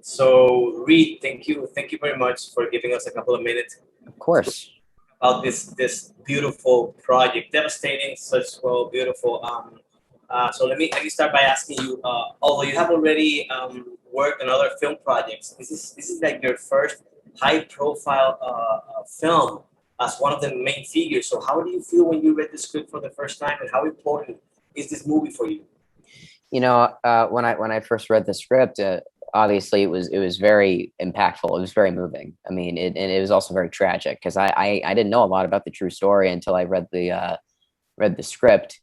So, Reid, thank you very much for giving us a couple of minutes Of course. about this beautiful project, devastating, such well, beautiful. So let me start by asking you. Although you have already worked on other film projects, this is like your first high-profile film as one of the main figures. So, how do you feel when you read the script for the first time, and how important is this movie for you? When I first read the script, obviously it was very impactful. It was very moving. I mean, and it was also very tragic because I didn't know a lot about the true story until I read the script.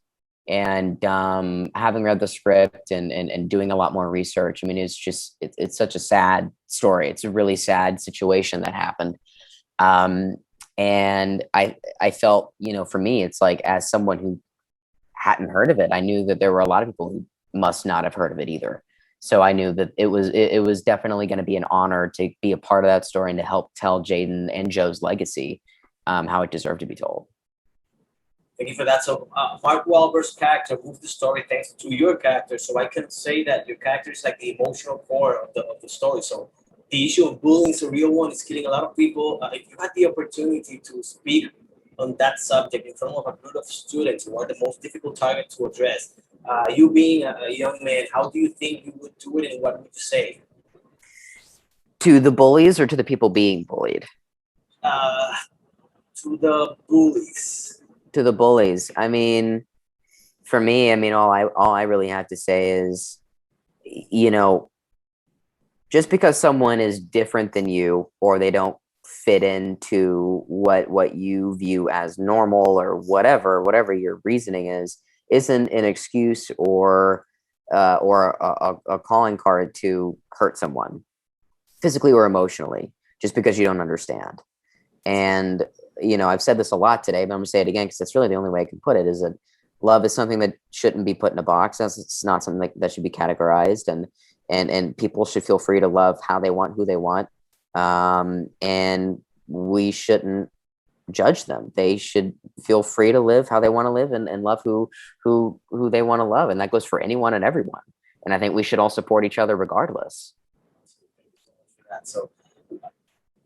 And having read the script and doing a lot more research, I mean, it's such a sad story. It's a really sad situation that happened. Um, and I felt, for me, it's like, as someone who hadn't heard of it, I knew that there were a lot of people who must not have heard of it either. So I knew that it was definitely going to be an honor to be a part of that story and to help tell Jaden and Joe's legacy, how it deserved to be told. Thank you for that. So, Mark Wahlberg's character moved the story thanks to your character. So I can say that your character is like the emotional core of the story. So the issue of bullying is a real one. It's killing a lot of people. If you had the opportunity to speak on that subject in front of a group of students who are the most difficult target to address, you being a young man, how do you think you would do it, and what would you say? To the bullies or to the people being bullied? Uh, to the bullies. To the bullies. I mean, for me, I mean, all I really have to say is, you know, just because someone is different than you, or they don't fit into what you view as normal, or whatever your reasoning is, isn't an excuse or a calling card to hurt someone physically or emotionally just because you don't understand. And I've said this a lot today, but I'm gonna say it again because it's really the only way I can put it, is that love is something that shouldn't be put in a box. It's not something that should be categorized, and people should feel free to love how they want, who they want. And we shouldn't judge them. They should feel free to live how they want to live, and love who they want to love. And that goes for anyone and everyone. And I think we should all support each other regardless. So,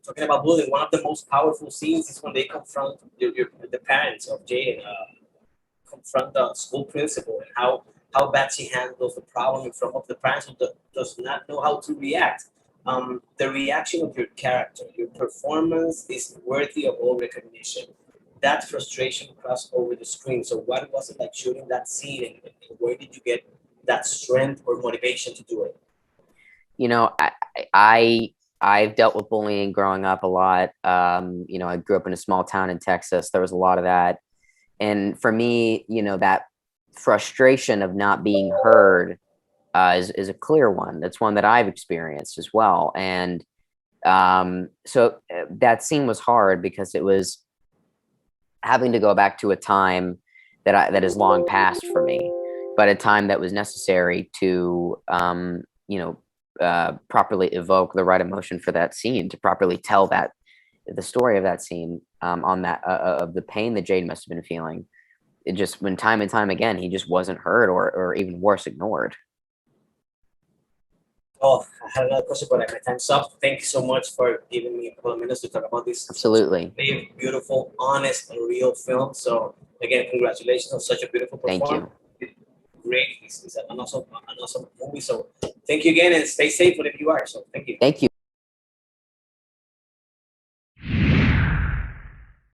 talking about bullying, one of the most powerful scenes is when they confront the parents of Jaden, confront the school principal, and how bad she handles the problem in front of the parents who does not know how to react. The reaction of your character, your performance is worthy of all recognition. That frustration crossed over the screen. So, what was it like shooting that scene, and where did you get that strength or motivation to do it? you know i i I've dealt with bullying growing up a lot. I grew up in a small town in Texas. There was a lot of that. And for me, that frustration of not being heard, is a clear one. That's one that I've experienced as well. And that scene was hard because it was having to go back to a time that is long past for me, but a time that was necessary to properly evoke the right emotion for that scene, to properly tell the story of that scene, on that of the pain that Jade must have been feeling. It just, when time and time again he just wasn't heard, or even worse, ignored. Oh, I had another question, but my time's up. Thank you so much for giving me a couple of minutes to talk about this such Absolutely. a beautiful, honest, and real film. So, again, congratulations on such a beautiful Thank performance. you. Great. It's an awesome movie. So, thank you again, and stay safe wherever you are. So, thank you. Thank you.